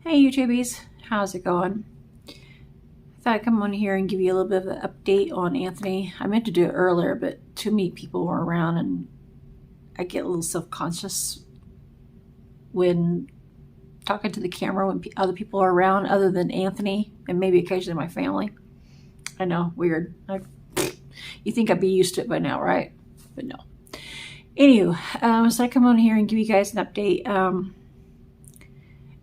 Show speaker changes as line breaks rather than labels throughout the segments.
Hey YouTubies, how's it going? I thought I'd come on here and give you a little bit of an update on Anthony. I meant to do it earlier, but too many people were around and I get a little self-conscious when talking to the camera when other people are around other than Anthony and maybe occasionally my family. I know, weird. You think I'd be used to it by now, right? But no. Anywho, so I come on here and give you guys an update.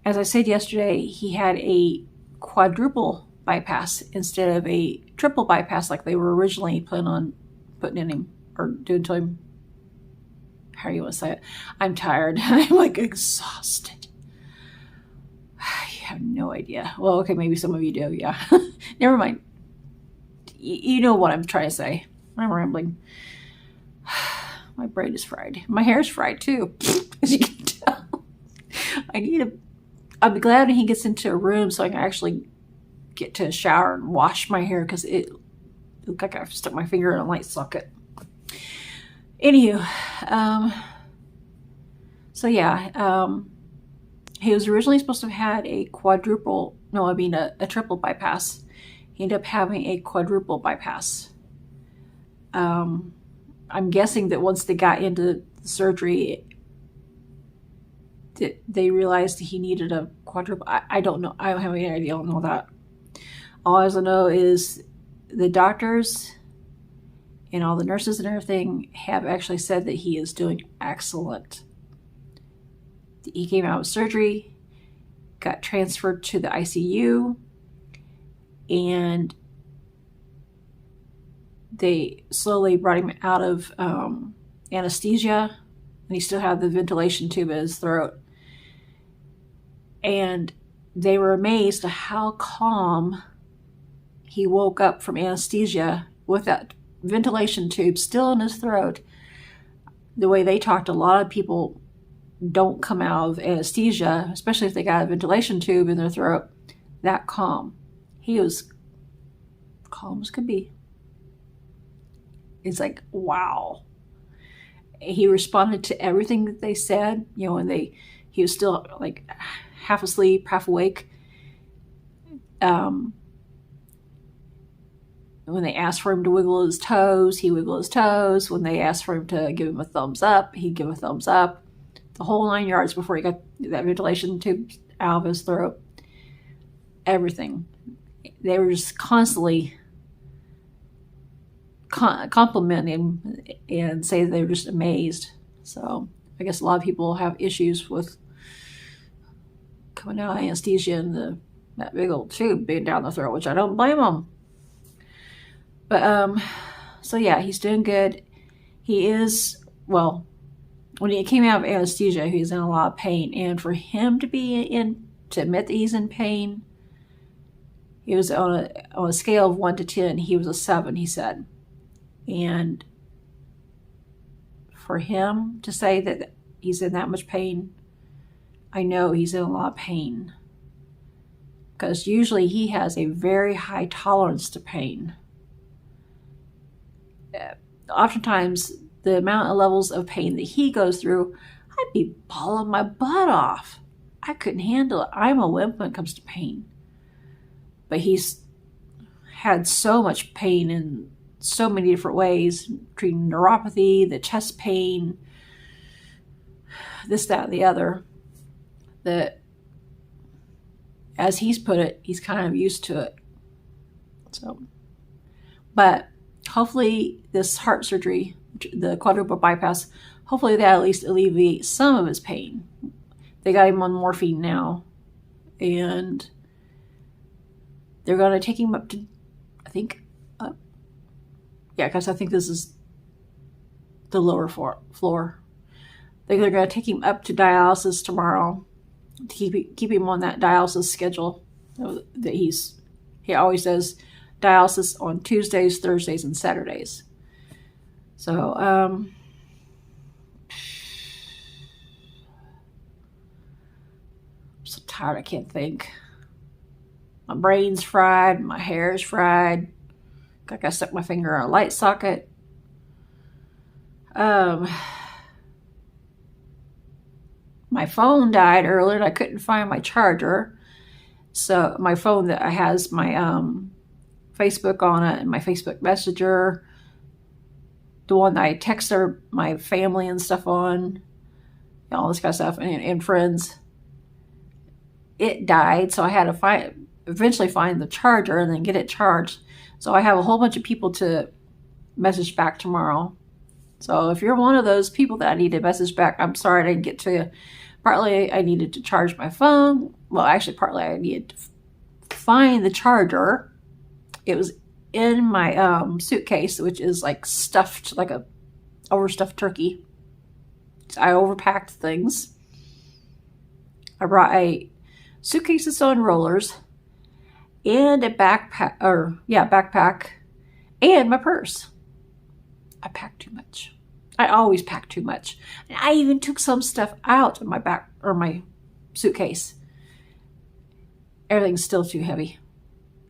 As I said yesterday, he had a quadruple bypass instead of a triple bypass like they were originally planning on putting in him or doing to him. How do you want to say it? I'm tired. I'm like exhausted. You have no idea. Well, okay, maybe some of you do. Yeah. Never mind. You know what I'm trying to say. I'm rambling. My brain is fried. My hair's fried too, as you can tell. I'll be glad when he gets into a room so I can actually get to a shower and wash my hair because it looked like I stuck my finger in a light socket. Anywho, so yeah, he was originally supposed to have had a triple bypass. He ended up having a quadruple bypass. I'm guessing that once they got into the surgery, they realized he needed a quadruple. I don't know. I don't have any idea. I don't know that. All I know is the doctors and all the nurses and everything have actually said that he is doing excellent. He came out of surgery, got transferred to the ICU, and they slowly brought him out of anesthesia, and he still had the ventilation tube in his throat. And they were amazed at how calm he woke up from anesthesia with that ventilation tube still in his throat. The way they talked, a lot of people don't come out of anesthesia, especially if they got a ventilation tube in their throat, that calm. He was calm as could be. It's like, wow. He responded to everything that they said, when he was still like half asleep, half awake. When they asked for him to wiggle his toes, he wiggled his toes. When they asked for him to give him a thumbs up, he'd give a thumbs up. The whole 9 yards before he got that ventilation tube out of his throat. Everything. They were just constantly compliment him and say they were just amazed. So I guess a lot of people have issues with coming out of anesthesia and that big old tube being down the throat, which I don't blame them. But so yeah, he's doing good. He is, well, when he came out of anesthesia, he's in a lot of pain, and for him to admit that he's in pain, he was on a scale of 1 to 10. He was a 7, he said. And for him to say that he's in that much pain, I know he's in a lot of pain. Because usually he has a very high tolerance to pain. Oftentimes, the amount of levels of pain that he goes through, I'd be bawling my butt off. I couldn't handle it. I'm a wimp when it comes to pain. But he's had so much pain in so many different ways, treating neuropathy, the chest pain, this, that, and the other, that, as he's put it, he's kind of used to it. So, but hopefully this heart surgery, the quadruple bypass, hopefully that at least alleviates some of his pain. They got him on morphine now, and they're going to take him up to, I think, because I think this is the lower floor. They're going to take him up to dialysis tomorrow to keep him on that dialysis schedule. That he always does dialysis on Tuesdays, Thursdays, and Saturdays. So, I'm so tired I can't think. My brain's fried, my hair's fried. Like I stuck my finger in a light socket. My phone died earlier and I couldn't find my charger. So my phone that has my Facebook on it and my Facebook Messenger, the one that I text my family and stuff on, all this kind of stuff, and friends. It died, so I had to eventually find the charger and then get it charged. So I have a whole bunch of people to message back tomorrow. So if you're one of those people that I need to message back, I'm sorry I didn't get to you. Partly I needed to charge my phone. Well, actually, partly I needed to find the charger. It was in my suitcase, which is like stuffed, like a overstuffed turkey. So I overpacked things. I brought a suitcase of sewing rollers and a backpack and my purse. I packed too much. I always pack too much. And I even took some stuff out of my suitcase. Everything's still too heavy.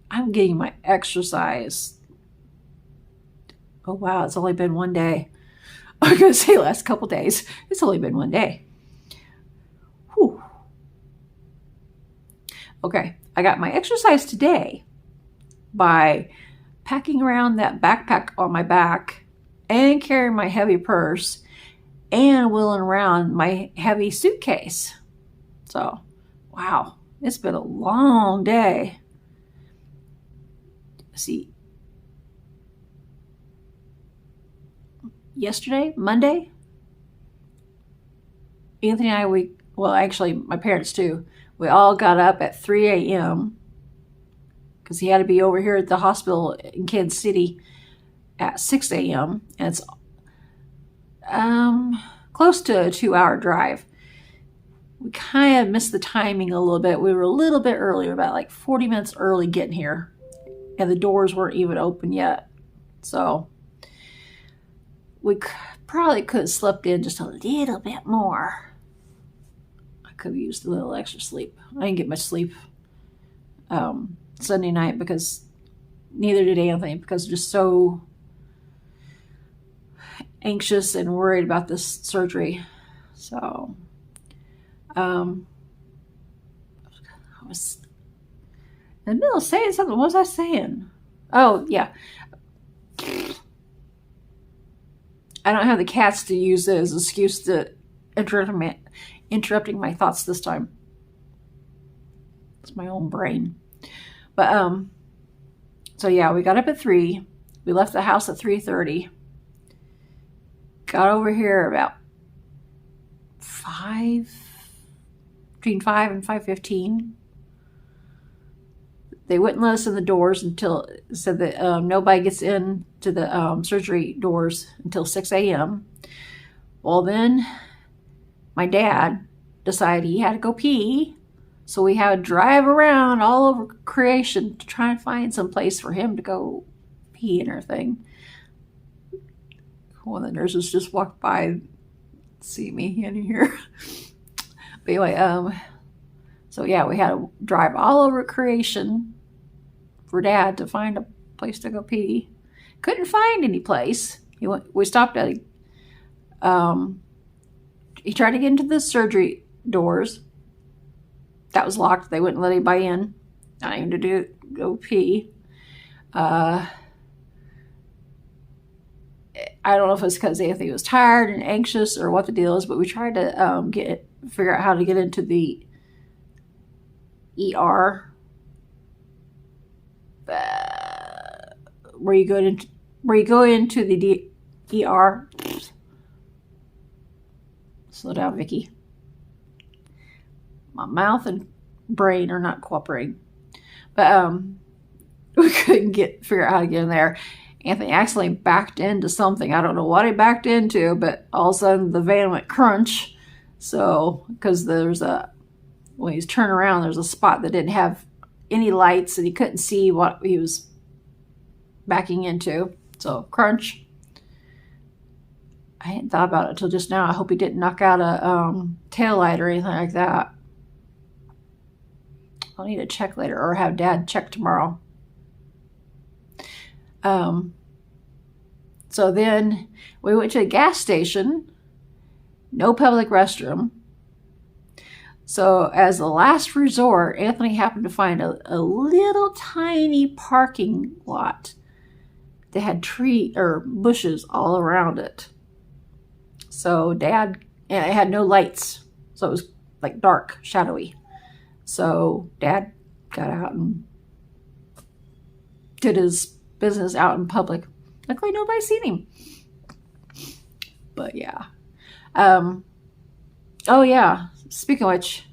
I'm getting my exercise. Oh wow, it's only been one day. I was going to say last couple days. It's only been one day. Whew. Okay, I got my exercise today by packing around that backpack on my back and carrying my heavy purse and wheeling around my heavy suitcase. So, wow, it's been a long day. See, yesterday, Monday, Anthony and I, well, actually, my parents too, we all got up at 3 a.m. because he had to be over here at the hospital in Kansas City at 6 a.m. And it's close to a 2-hour drive. We kind of missed the timing a little bit. We were a little bit early, about like 40 minutes early getting here. And the doors weren't even open yet. So we probably could have slept in just a little bit more. I could have used a little extra sleep. I didn't get much sleep Sunday night because neither did Anthony, because I'm just so anxious and worried about this surgery. So I was in the middle of saying something. What was I saying? Oh, yeah. I don't have the cats to use as an excuse to interrupting my thoughts this time. It's my own brain. But, so yeah, we got up at 3. We left the house at 3:30. Got over here about 5, between 5 and 5:15. They wouldn't let us in the doors until, said that nobody gets into the surgery doors until 6 a.m. Well, then my dad decided he had to go pee. So we had to drive around all over creation to try and find some place for him to go pee and everything. One of the nurses just walked by and see me in here. But anyway, so yeah, we had to drive all over creation for Dad to find a place to go pee. Couldn't find any place. We stopped at he tried to get into the surgery doors. That was locked. They wouldn't let anybody in. Not even to go pee. I don't know if it's because Anthony was tired and anxious or what the deal is, but we tried to figure out how to get into the ER. Where you go into the ER. Slow down, Vicky. My mouth and brain are not cooperating. But we couldn't figure out how to get in there. Anthony accidentally backed into something. I don't know what he backed into, but all of a sudden the van went crunch. So, because when he's turning around, there's a spot that didn't have any lights and he couldn't see what he was backing into. So, crunch. I hadn't thought about it until just now. I hope he didn't knock out a tail light or anything like that. I'll need to check later or have Dad check tomorrow. So then we went to a gas station. No public restroom. So as a last resort, Anthony happened to find a little tiny parking lot that had tree or bushes all around it. So Dad, and it had no lights, so it was like dark, shadowy. So Dad got out and did his business out in public. Luckily, nobody seen him. But yeah. Oh yeah. Speaking of which,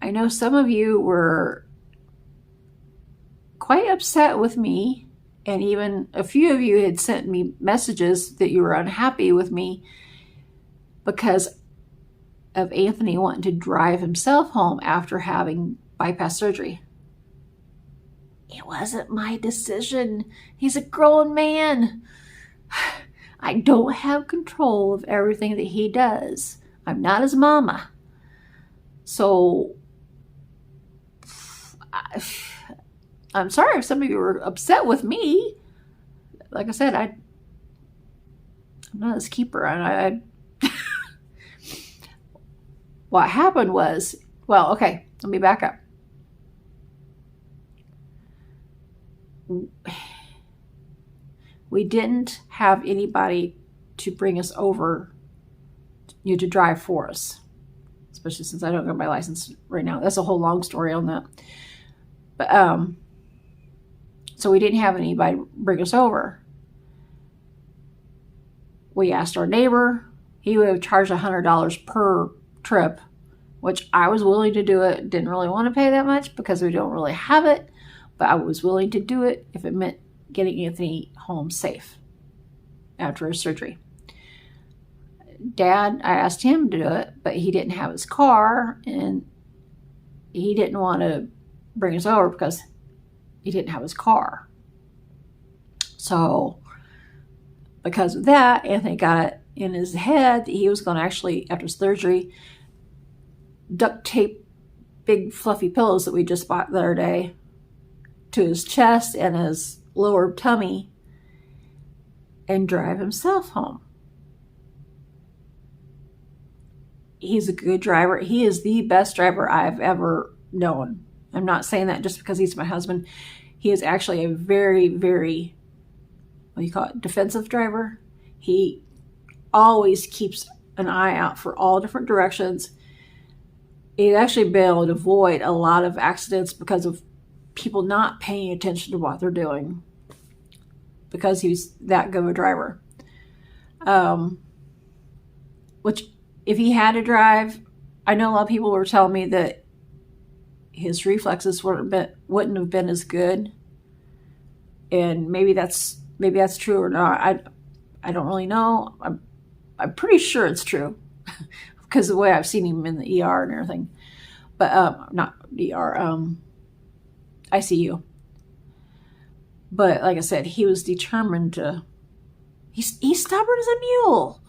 I know some of you were quite upset with me, and even a few of you had sent me messages that you were unhappy with me because of Anthony wanting to drive himself home after having bypass surgery. It wasn't my decision. He's a grown man. I don't have control of everything that he does. I'm not his mama. So, I'm sorry if some of you were upset with me. Like I said, I'm not his keeper. What happened was, well, okay, let me back up. We didn't have anybody to bring us over, to drive for us, especially since I don't got my license right now. That's a whole long story on that. But so we didn't have anybody bring us over. We asked our neighbor. He would have charged $100 per trip, which I was willing to do it. Didn't really want to pay that much because we don't really have it, but I was willing to do it if it meant getting Anthony home safe after his surgery. Dad, I asked him to do it, but he didn't have his car, and he didn't want to bring us over because he didn't have his car. So because of that, Anthony got it in his head that he was going to actually, after surgery, duct tape big fluffy pillows that we just bought the other day to his chest and his lower tummy and drive himself home. He's a good driver. He is the best driver I've ever known. I'm not saying that just because he's my husband. He is actually a very, very, what do you call it, defensive driver. He always keeps an eye out for all different directions. He's actually been able to avoid a lot of accidents because of people not paying attention to what they're doing, because he's that good of a driver. Which, if he had to drive, I know a lot of people were telling me that his reflexes wouldn't have been as good, and maybe that's true or not. I don't really know. I'm pretty sure it's true because of the way I've seen him in the ER and everything. But not ER, ICU. But like I said, he was determined to. He's stubborn as a mule.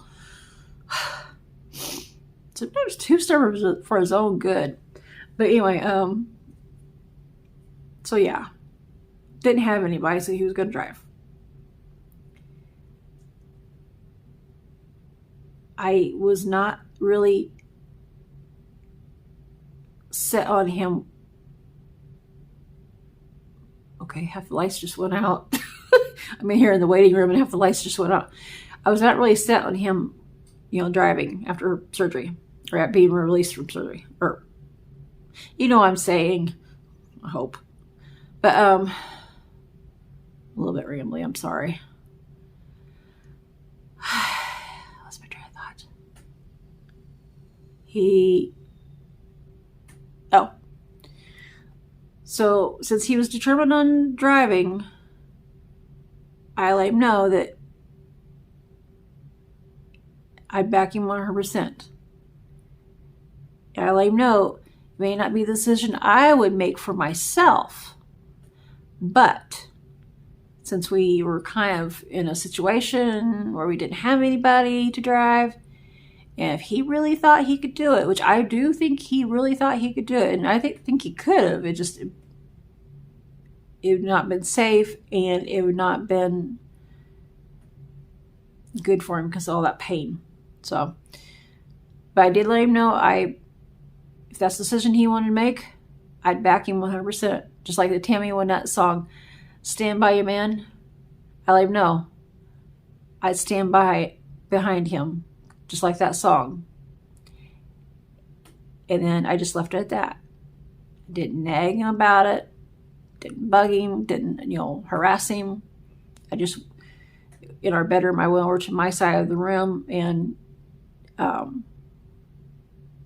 Sometimes too stubborn for his own good. But anyway, so yeah, didn't have anybody, so he was going to drive. I was not really set on him. Okay, half the lights just went out. I'm in here in the waiting room and half the lights just went out. I was not really set on him, driving after surgery or being released from surgery, or, what I'm saying, I hope. But, a little bit rambly, I'm sorry. Lost my train of thought. So since he was determined on driving, I let him know that I'd back him 100%. And I let him know it may not be the decision I would make for myself, but since we were kind of in a situation where we didn't have anybody to drive, and if he really thought he could do it, which I do think he really thought he could do it, and I think he could have, it would not been safe, and it would not been good for him because of all that pain. So But I did let him know if that's the decision he wanted to make, I'd back him 100%. Just like the Tammy Wynette song, Stand By Your Man. I let him know I'd stand behind him, just like that song. And then I just left it at that. Didn't nag him about it. Didn't bug him. Didn't, harass him. I just, in our bedroom, I went over to my side of the room and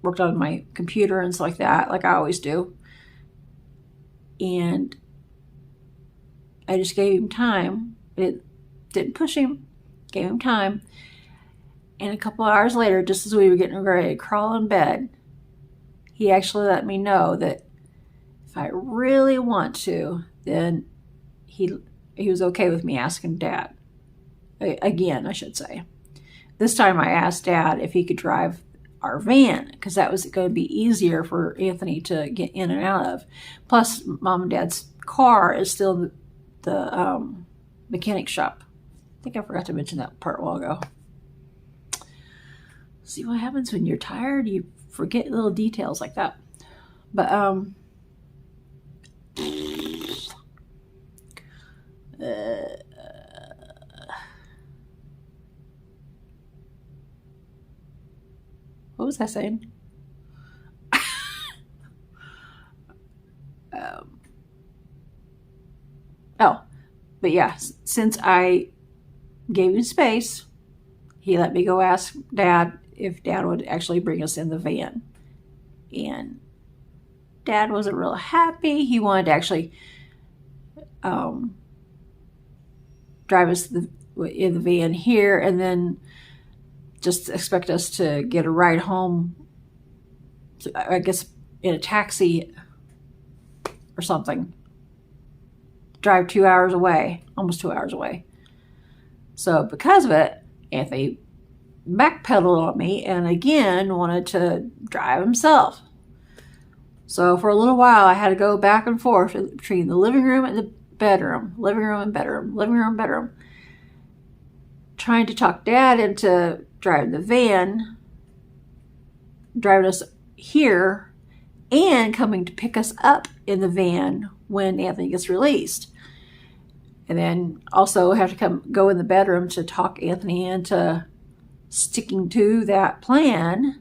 worked on my computer and stuff like that, like I always do. And I just gave him time. It didn't push him. Gave him time. And a couple of hours later, just as we were getting ready to crawl in bed, he actually let me know that if I really want to, then he was okay with me asking Dad. Again, I should say. This time I asked Dad if he could drive our van, because that was going to be easier for Anthony to get in and out of. Plus, Mom and Dad's car is still the mechanic shop. I think I forgot to mention that part a while ago. See what happens when you're tired? You forget little details like that. But what was I saying? But yeah, since I gave him space, he let me go ask Dad if Dad would actually bring us in the van. And Dad wasn't real happy. He wanted to actually drive us in the van here and then just expect us to get a ride home, I guess in a taxi or something. Drive 2 hours away, almost 2 hours away. So because of it, Anthony backpedaled on me and again wanted to drive himself. So for a little while, I had to go back and forth between the living room and the bedroom, living room and bedroom, living room and bedroom, trying to talk Dad into driving the van, driving us here, and coming to pick us up in the van when Anthony gets released. And then also have to go in the bedroom to talk Anthony into sticking to that plan.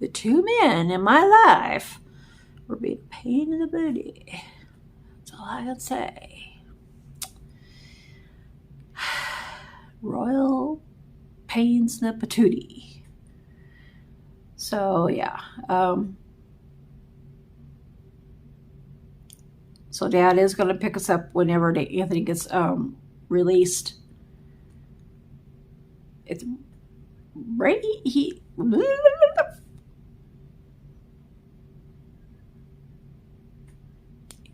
The two men in my life were being a pain in the booty. That's all I can say. Royal pains in the patootie. So yeah. So Dad is going to pick us up whenever Anthony gets released. It's right.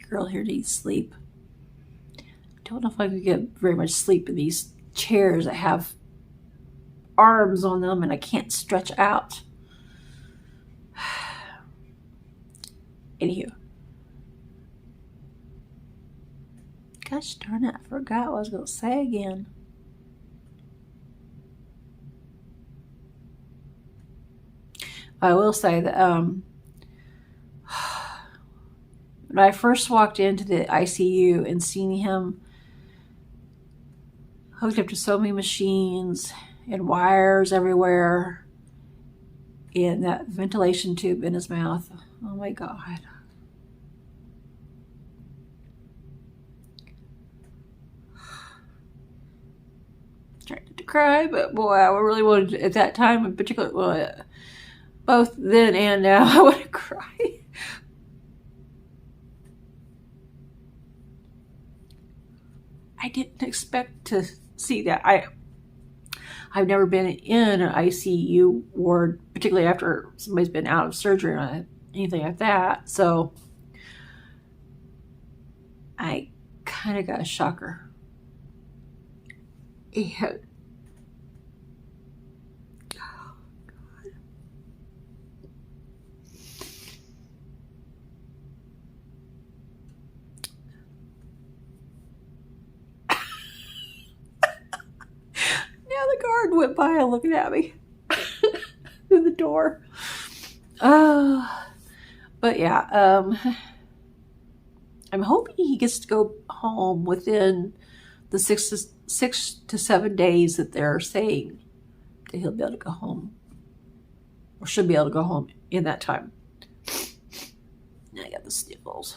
Girl here needs sleep. I don't know if I could get very much sleep in these chairs that have arms on them and I can't stretch out. Anywho. Gosh darn it, I forgot what I was going to say again. I will say that when I first walked into the ICU and seen him hooked up to so many machines and wires everywhere and that ventilation tube in his mouth, oh my God. Tried to cry, but boy, I really wanted to, at that time in particular, well, both then and now, I want to cry. I didn't expect to see that. I've never been in an ICU ward, particularly after somebody's been out of surgery or anything like that. So I kind of got a shocker. Yeah. Oh, God. Now the guard went by and looking at me. door. But yeah, I'm hoping he gets to go home within the 6 to 7 days that they're saying that he'll be able to go home, or should be able to go home in that time. I got the sniffles.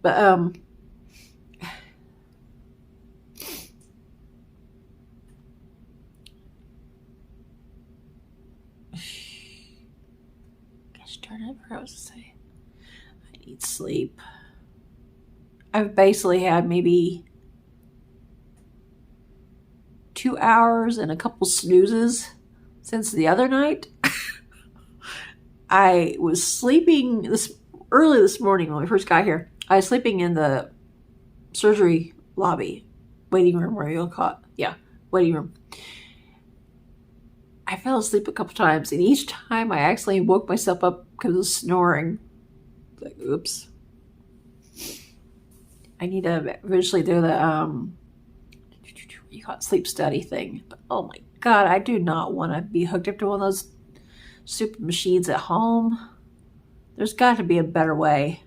But gosh darn it, I was to say I need sleep. I've basically had maybe 2 hours and a couple snoozes since the other night. I was sleeping early this morning when we first got here. I was sleeping in the surgery lobby, waiting room, where you'll call it. Yeah, waiting room. I fell asleep a couple times, and each time I accidentally woke myself up because of snoring. Like, oops. I need to eventually do the you call it sleep study thing. But oh my God, I do not want to be hooked up to one of those stupid machines at home. There's got to be a better way.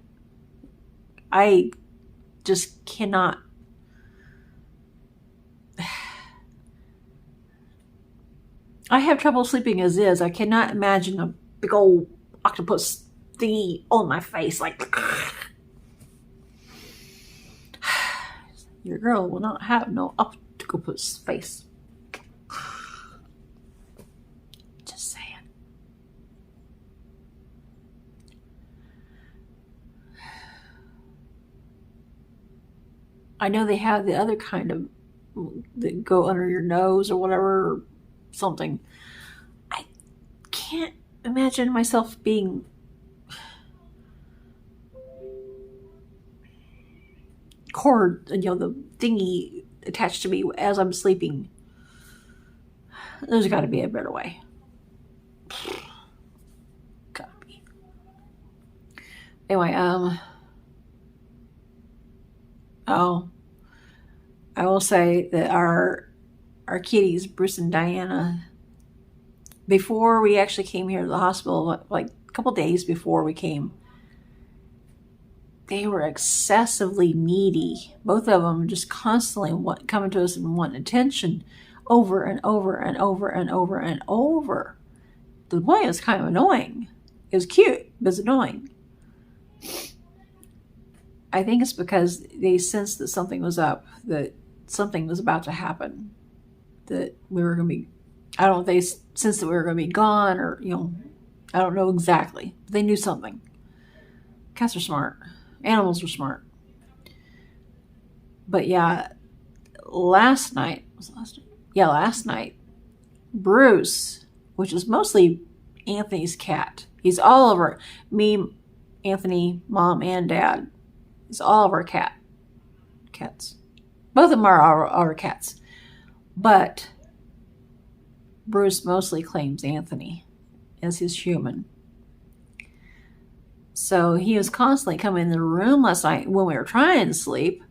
I just cannot. I have trouble sleeping as is. I cannot imagine a big old octopus thingy on my face. Like, your girl will not have no octopus face. Just saying. I know they have the other kind of that go under your nose or whatever, or something. I can't imagine myself being cord, the thingy attached to me as I'm sleeping. There's got to be a better way. Gotta be. Anyway, oh, I will say that our kitties, Bruce and Diana, before we actually came here to the hospital, like a couple days before we came, they were excessively needy. Both of them just constantly coming to us and wanting attention over and over and over and over and over. The point was kind of annoying. It was cute, but it's annoying. I think it's because they sensed that something was up, that something was about to happen, that we were going to be, I don't know if they sensed that we were going to be gone, or, I don't know exactly. But they knew something. Cats are smart. Animals are smart. But yeah, last night, Bruce, which is mostly Anthony's cat. He's all over me, Anthony, mom, and dad. He's all of our cats. Both of them are our cats. But Bruce mostly claims Anthony as his human. So he was constantly coming in the room last night when we were trying to sleep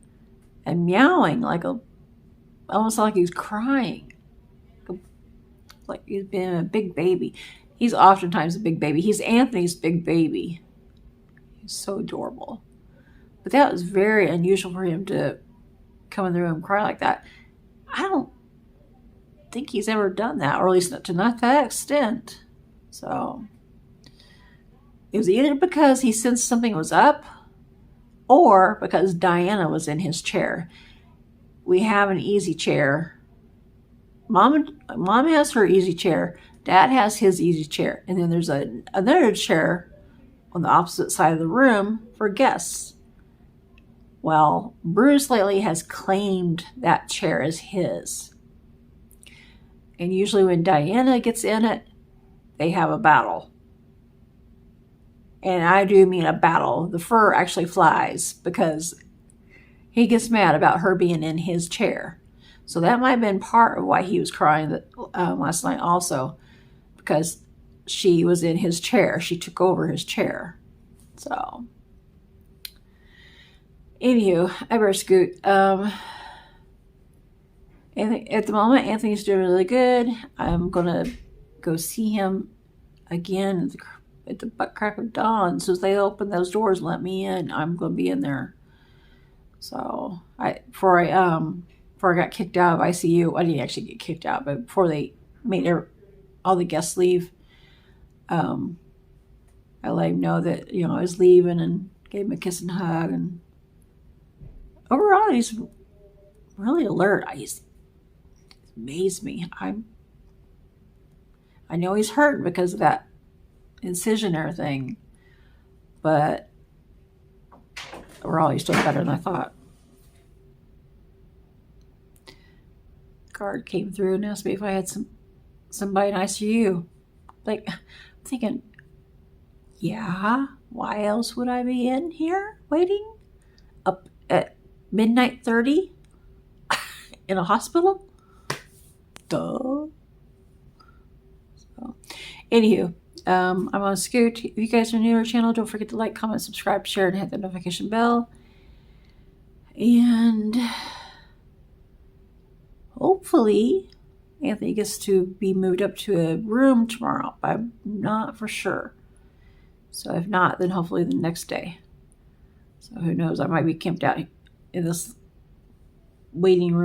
and meowing almost like he was crying. Like he's been a big baby. He's oftentimes a big baby. He's Anthony's big baby. He's so adorable. But that was very unusual for him to come in the room and cry like that. I don't think he's ever done that, or at least not to that extent. So it was either because he sensed something was up, or because Diana was in his chair. We have an easy chair. Mom has her easy chair. Dad has his easy chair. And then there's another chair on the opposite side of the room for guests. Well, Bruce lately has claimed that chair as his. And usually when Diana gets in it, they have a battle. And I do mean a battle. The fur actually flies because he gets mad about her being in his chair. So that might have been part of why he was crying last night also, because she was in his chair. She took over his chair. So, anywho, I better scoot. At the moment, Anthony's doing really good. I'm going to go see him again at the butt crack of dawn. So as they open those doors, let me in. I'm going to be in there. So before I got kicked out of ICU, I didn't actually get kicked out, but before they made all the guests leave, I let him know that I was leaving and gave him a kiss and hug. And overall, he's really alert. He's amazed me. I know he's hurt because of that incision and everything, but overall, he's doing better than I thought. Guard came through and asked me if I had somebody in ICU. Like, I'm thinking, yeah, why else would I be in here waiting up at midnight 30 in a hospital? Duh. So, anywho, I'm on Scoot. If you guys are new to our channel, don't forget to like, comment, subscribe, share, and hit the notification bell. And hopefully Anthony gets to be moved up to a room tomorrow. I'm not for sure. So if not, then hopefully the next day. So who knows? I might be camped out in this waiting room